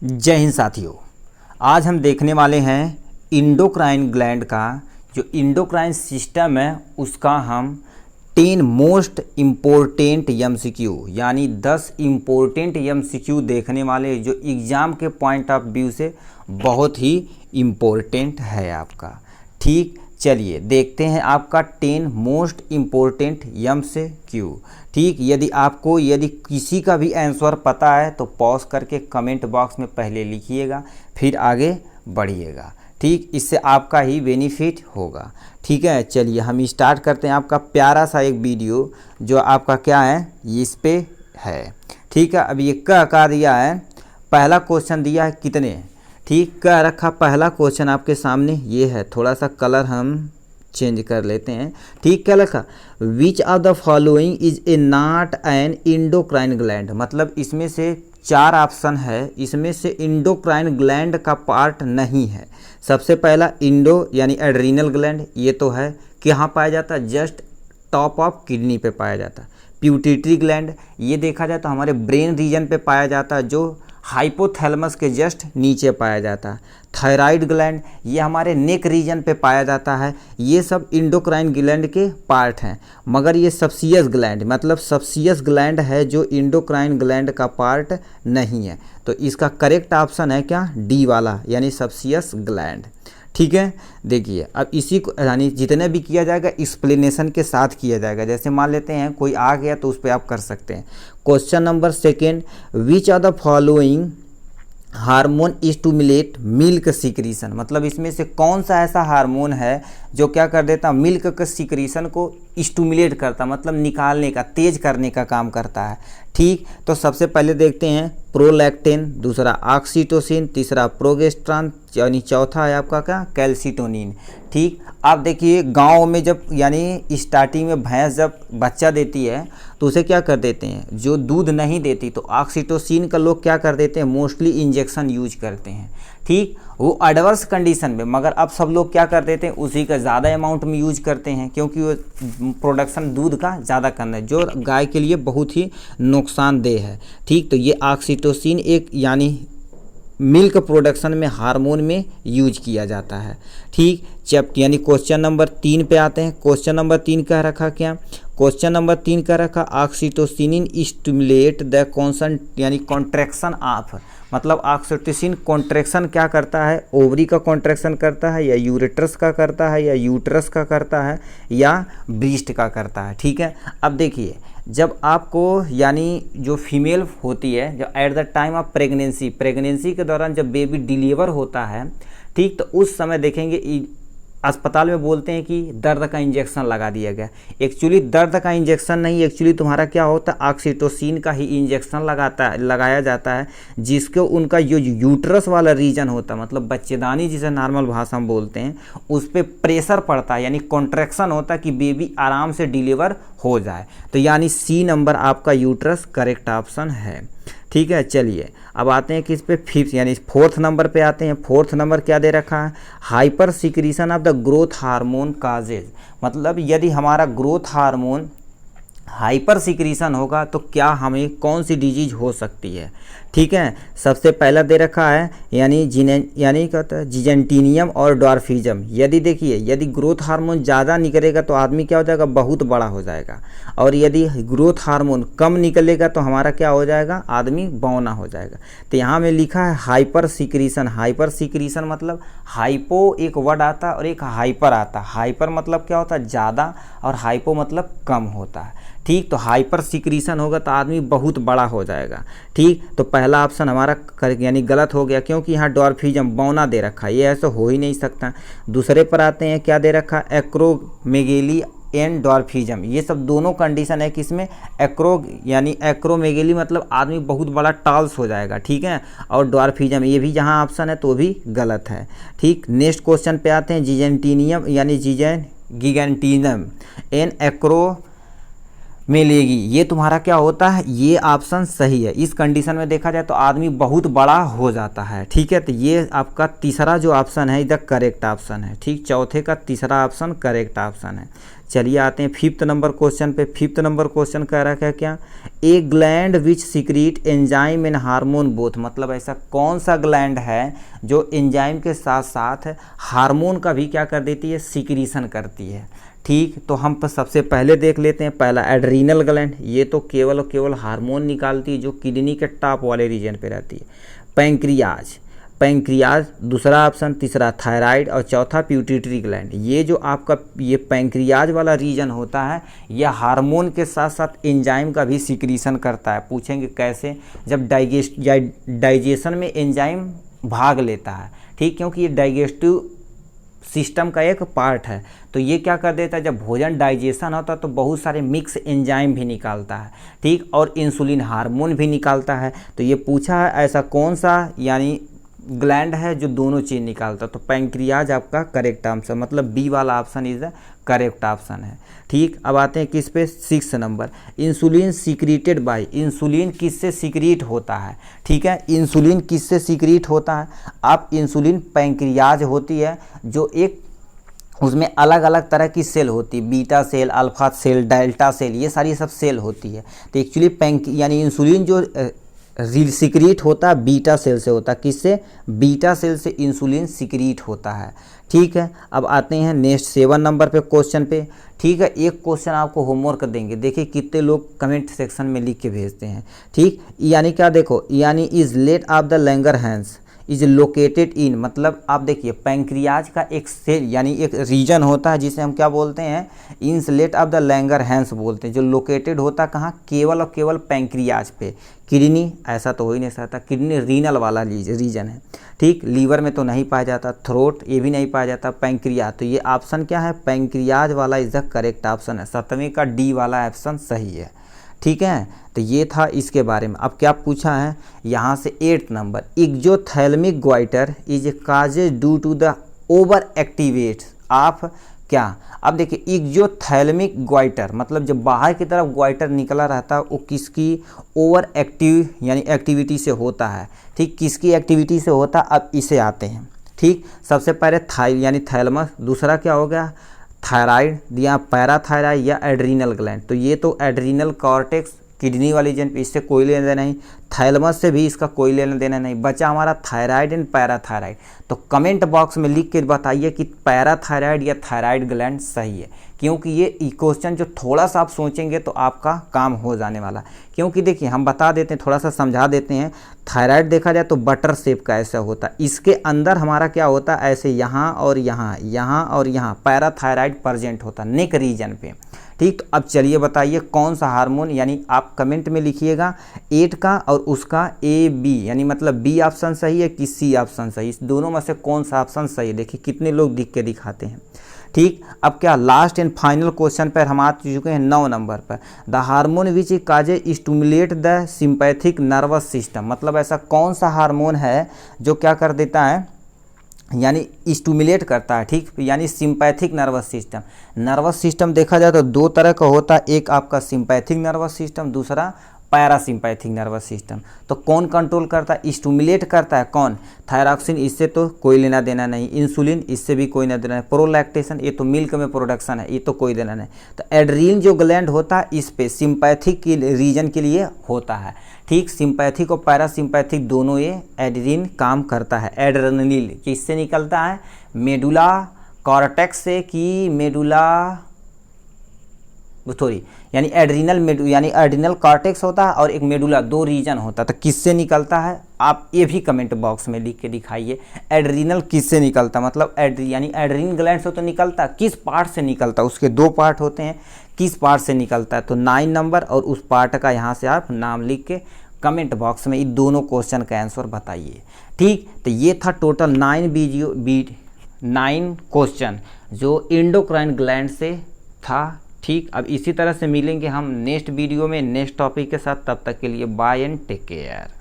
जय हिंद साथियों। आज हम देखने वाले हैं इंडोक्राइन ग्लैंड का जो इंडोक्राइन सिस्टम है उसका हम 10 मोस्ट इम्पोर्टेंट एमसीक्यू यानी 10 इम्पोर्टेंट एमसीक्यू देखने वाले जो एग्ज़ाम के पॉइंट ऑफ व्यू से बहुत ही इम्पोर्टेंट है आपका। ठीक, चलिए देखते हैं आपका 10 मोस्ट इम्पोर्टेंट एमसीक्यू। ठीक, यदि किसी का भी आंसर पता है तो पॉज करके कमेंट बॉक्स में पहले लिखिएगा, फिर आगे बढ़िएगा। ठीक, इससे आपका ही बेनिफिट होगा। ठीक है, चलिए हम स्टार्ट करते हैं आपका प्यारा सा एक वीडियो जो आपका क्या है इस पे है। ठीक है, अब ये क्या दिया है, पहला क्वेश्चन दिया है कितने। ठीक, क्या रखा पहला क्वेश्चन आपके सामने ये है, थोड़ा सा कलर हम चेंज कर लेते हैं। ठीक, क्या लिखा, which of the following is a not an endocrine gland. मतलब इसमें से 4 ऑप्शन है, इसमें से इंडोक्राइन ग्लैंड का पार्ट नहीं है। सबसे पहला इंडो यानी एड्रीनल ग्लैंड, ये तो है कि कहाँ पाया जाता है, जस्ट टॉप ऑफ किडनी पे पाया जाता है। प्यूटिटरी ग्लैंड, ये देखा जाए तो हमारे ब्रेन रीजन पे पाया जाता है जो हाइपोथैलेमस के जस्ट नीचे पाया जाता है। थायराइड ग्लैंड, ये हमारे नेक रीजन पे पाया जाता है। ये सब इंडोक्राइन ग्लैंड के पार्ट हैं, मगर ये सबसियस ग्लैंड मतलब सबसियस ग्लैंड है जो इंडोक्राइन ग्लैंड का पार्ट नहीं है। तो इसका करेक्ट ऑप्शन है क्या, डी वाला यानी सबसियस ग्लैंड। ठीक है, देखिए अब इसी को यानी जितने भी किया जाएगा एक्सप्लेनेशन के साथ किया जाएगा। जैसे मान लेते हैं कोई आ गया तो उस पर आप कर सकते हैं। Question number second, which are the following hormone stimulate milk secretion. मतलब इसमें से कौन सा ऐसा हार्मोन है जो क्या कर देता, मिल्क के सिक्रीशन को स्टिमुलेट करता, मतलब निकालने का, तेज करने का काम करता है। ठीक, तो सबसे पहले देखते हैं प्रोलैक्टिन, दूसरा ऑक्सीटोसिन, तीसरा प्रोगेस्ट्रॉन, यानी चौथा है आपका क्या, कैल्सिटोनिन। ठीक, आप देखिए गांव में जब यानी स्टार्टिंग में भैंस जब बच्चा देती है तो उसे क्या कर देते हैं, जो दूध नहीं देती तो ऑक्सीटोसिन का लोग क्या कर देते हैं, मोस्टली इंजेक्शन यूज करते हैं। ठीक, वो एडवर्स कंडीशन में, मगर अब सब लोग क्या कर देते हैं, उसी का ज़्यादा अमाउंट में यूज करते हैं क्योंकि वो प्रोडक्शन दूध का ज़्यादा करना है जो गाय के लिए बहुत ही नुकसानदेह है। ठीक, तो ये ऑक्सीटोसिन एक यानी मिल्क प्रोडक्शन में हार्मोन में यूज किया जाता है। ठीक, यानी क्वेश्चन नंबर 3 पे आते हैं। क्वेश्चन नंबर 3 कह रखा क्या, क्वेश्चन नंबर 3 कह रखा ऑक्सीटोसिन स्टिमुलेट द कॉन्सन यानी कॉन्ट्रैक्शन ऑफ। मतलब ऑक्सीटोसिन कॉन्ट्रैक्शन क्या करता है, ओवरी का कॉन्ट्रैक्शन करता है या यूरेट्रस का करता है या यूट्रस का करता है या ब्रीस्ट का करता है। ठीक है, अब देखिए जब आपको यानी जो फीमेल होती है, जो at the time of pregnancy के दौरान जब बेबी डिलीवर होता है, ठीक, तो उस समय देखेंगे अस्पताल में बोलते हैं कि दर्द का इंजेक्शन लगा दिया गया। एक्चुअली दर्द का इंजेक्शन नहीं, एक्चुअली तुम्हारा क्या होता है, ऑक्सीटोसिन का ही इंजेक्शन लगाया जाता है, जिसको उनका जो यूट्रस वाला रीजन होता है, मतलब बच्चेदानी जिसे नॉर्मल भाषा में बोलते हैं, उस पर प्रेशर पड़ता है यानी कॉन्ट्रैक्शन होता है कि बेबी आराम से डिलीवर हो जाए। तो यानी सी नंबर आपका यूट्रस करेक्ट ऑप्शन है। ठीक है, चलिए अब आते हैं किस पे, फिफ्थ यानी 4th नंबर पे आते हैं। 4th नंबर क्या दे रखा है, hyper secretion of the growth hormone causes. मतलब यदि हमारा ग्रोथ हार्मोन हाइपर सिक्रीशन होगा तो क्या हमें कौन सी डिजीज हो सकती है। ठीक है, सबसे पहला दे रखा है यानी कहता है जिजेंटीनियम और डॉर्फिज्म। यदि देखिए यदि ग्रोथ हार्मोन ज़्यादा निकलेगा तो आदमी क्या हो जाएगा, बहुत बड़ा हो जाएगा, और यदि ग्रोथ हार्मोन कम निकलेगा तो हमारा क्या हो जाएगा, आदमी बौना हो जाएगा। तो यहाँ में लिखा है हाइपर सिक्रीशन। हाइपर सिक्रीशन मतलब हाइपो एक वर्ड आता है और एक हाइपर आता है। हाइपर मतलब क्या होता है, ज़्यादा, और हाइपो मतलब कम होता है। ठीक, तो हाइपर सिक्रीशन होगा तो आदमी बहुत बड़ा हो जाएगा। ठीक, तो पहला ऑप्शन हमारा यानी गलत हो गया क्योंकि यहाँ डॉर्फिज्म बौना दे रखा है, ये ऐसा हो ही नहीं सकता। दूसरे पर आते हैं, क्या दे रखा है, एक्रोमेगेली एंड डॉर्फिज्म। ये सब दोनों कंडीशन है कि इसमें एक्रोमेगेली मतलब आदमी बहुत बड़ा टाल्स हो जाएगा। ठीक है, और डॉर्फिज्म ये भी जहाँ ऑप्शन है तो भी गलत है। ठीक, नेक्स्ट क्वेश्चन पे आते हैं, जिजेंटीनियम यानी गिगेंटिज्म एन एक्रो मिलेगी, ये तुम्हारा क्या होता है, ये ऑप्शन सही है। इस कंडीशन में देखा जाए तो आदमी बहुत बड़ा हो जाता है। ठीक है, तो ये आपका तीसरा जो ऑप्शन है इधर करेक्ट ऑप्शन है। ठीक, चौथे का तीसरा ऑप्शन करेक्ट ऑप्शन है। चलिए आते हैं 5th नंबर क्वेश्चन पे। 5th नंबर क्वेश्चन कह रहा है क्या, a gland which secrete enzyme and hormone both, मतलब ऐसा कौन सा ग्लैंड है जो एंजाइम के साथ साथ हार्मोन का भी क्या कर देती है, सीक्रीशन करती है। ठीक, तो हम सबसे पहले देख लेते हैं। पहला एड्रीनल ग्लैंड, ये तो केवल और केवल हार्मोन निकालती है जो किडनी के टॉप वाले रीजन पे रहती है। पैंक्रियाज, पैंक्रियाज दूसरा ऑप्शन, तीसरा थायराइड और चौथा प्यूटिटरी ग्लैंड। ये जो आपका ये पैंक्रियाज वाला रीजन होता है यह हार्मोन के साथ साथ एंजाइम का भी सिक्रीशन करता है। पूछेंगे कैसे, जब डाइजेशन में एंजाइम भाग लेता है, ठीक, क्योंकि ये डाइजेस्टिव सिस्टम का एक पार्ट है, तो ये क्या कर देता है, जब भोजन डाइजेशन होता है तो बहुत सारे मिक्स एंजाइम भी निकालता है, ठीक, और इंसुलिन हार्मोन भी निकालता है। तो ये पूछा है ऐसा कौन सा यानी ग्लैंड है जो दोनों चीज़ निकालता, तो पैंक्रियाज आपका करेक्ट आंसर, मतलब बी वाला option is the correct option है। ठीक, अब आते हैं किस पे, 6 number, insulin secreted by, insulin किससे सीक्रेट होता है। ठीक है, इंसुलिन किससे सीक्रेट होता है, आप इंसुलिन पैंक्रियाज होती है जो एक उसमें अलग अलग तरह की सेल होती है, beta cell, alpha cell, delta cell, ये सारी सब सेल होती है। तो एक्चुअली यानी इंसुलिन जो सिक्रीट होता है बीटा सेल से होता है, किससे, बीटा सेल से इंसुलिन सिक्रीट होता है। ठीक है, अब आते हैं नेक्स्ट 7 नंबर पे क्वेश्चन पे। ठीक है, एक क्वेश्चन आपको होमवर्क देंगे, देखिए कितने लोग कमेंट सेक्शन में लिख के भेजते हैं। ठीक, यानी क्या देखो, यानी islet of the Langerhans is located in, मतलब आप देखिए पैंक्रियाज का एक सेल यानी एक रीजन होता है जिसे हम क्या बोलते हैं, इंसलेट ऑफ द लैंगरहैंस बोलते हैं, जो लोकेटेड होता है कहाँ, केवल और केवल पैंक्रियाज पे। किडनी ऐसा तो हो ही नहीं सकता, किडनी रीनल वाला रीजन है। ठीक, लीवर में तो नहीं पाया जाता, थ्रोट ये भी नहीं पाया जाता, पैंक्रियाज, तो ये ऑप्शन क्या है, पैंक्रियाज वाला इज द करेक्ट ऑप्शन है। 7वें का डी वाला ऑप्शन सही है। ठीक है, तो ये था इसके बारे में। अब क्या पूछा है यहाँ से 8th number, exophthalmic goitre is causes due to the over activate of क्या। अब देखिए एक्सोथैलेमिक ग्वाइटर मतलब जब बाहर की तरफ ग्वाइटर निकला रहता है वो किसकी ओवर एक्टिव यानी एक्टिविटी से होता है। ठीक, किसकी एक्टिविटी से होता है, अब इसे आते हैं। ठीक, सबसे पहले यानी थैलेमस, दूसरा क्या हो गया थायराइड या पैराथायराइड या एड्रीनल ग्लैंड, तो ये तो एड्रीनल कॉर्टेक्स किडनी वाली जन इससे कोई लेना देना नहीं, थैलेमस से भी इसका कोई लेना देना नहीं, बचा हमारा थायराइड एंड पैराथायराइड। तो कमेंट बॉक्स में लिख के बताइए कि पैराथायराइड या थायराइड ग्लैंड सही है, क्योंकि ये क्वेश्चन जो थोड़ा सा आप सोचेंगे तो आपका काम हो जाने वाला। क्योंकि देखिए हम बता देते हैं, थोड़ा सा समझा देते हैं। थायराइड देखा जाए तो बटर शेप का ऐसा होता है, इसके अंदर हमारा क्या होता है ऐसे यहाँ और यहाँ, यहाँ और यहाँ पैराथायराइड प्रेजेंट होता है नेक रीजन पे। ठीक, तो अब चलिए बताइए कौन सा हार्मोन, यानी आप कमेंट में लिखिएगा 8 का और उसका ए बी, यानी मतलब बी ऑप्शन सही है कि सी ऑप्शन सही, इस दोनों में से कौन सा ऑप्शन सही है। देखिए कितने लोग लिख के दिखाते हैं। ठीक, अब क्या लास्ट एंड फाइनल क्वेश्चन पर हम आ चुके हैं 9 नंबर पर, द हार्मोन विच काजे stimulate the sympathetic nervous system, मतलब ऐसा कौन सा हार्मोन है जो क्या कर देता है यानी स्टिमुलेट करता है। ठीक, यानी sympathetic nervous system. Nervous system देखा जाए तो 2 तरह का होता है, एक आपका सिंपैथिक नर्वस सिस्टम, दूसरा पैरासिम्पैथिक नर्वस सिस्टम। तो कौन कंट्रोल करता है, स्टिमुलेट करता है कौन, थायरॉक्सिन, इससे तो कोई लेना देना नहीं, इंसुलिन इससे भी कोई लेना देना नहीं, प्रोलैक्टेशन ये तो मिल्क में प्रोडक्शन है, ये तो कोई देना नहीं। तो एड्रीन जो ग्लैंड होता है इस पे सिंपैथिक की रीजन के लिए होता है। ठीक, सिंपैथिक और पैरासिम्पैथिक दोनों ये एड्रीन काम करता है। एड्रेनलिन किससे निकलता है, मेडुला कॉर्टेक्स से कि मेडुला सॉरी यानी एड्रीनल यानी एड्रीनल कॉर्टेक्स होता है और एक मेडुला, 2 रीजन होता है। तो किससे निकलता है आप ये भी कमेंट बॉक्स में लिख के दिखाइए, एड्रीनल किससे निकलता है, मतलब यानी एड्रीन ग्लैंड से तो निकलता, किस पार्ट से निकलता, उसके 2 पार्ट होते हैं, किस पार्ट से निकलता है। तो 9 नंबर और उस पार्ट का यहाँ से आप नाम लिख के कमेंट बॉक्स में इन दोनों क्वेश्चन का आंसर बताइए। ठीक, तो ये था टोटल 9 क्वेश्चन जो एंडोक्राइन ग्लैंड से था। ठीक, अब इसी तरह से मिलेंगे हम नेक्स्ट वीडियो में नेक्स्ट टॉपिक के साथ, तब तक के लिए बाय एंड टेक केयर।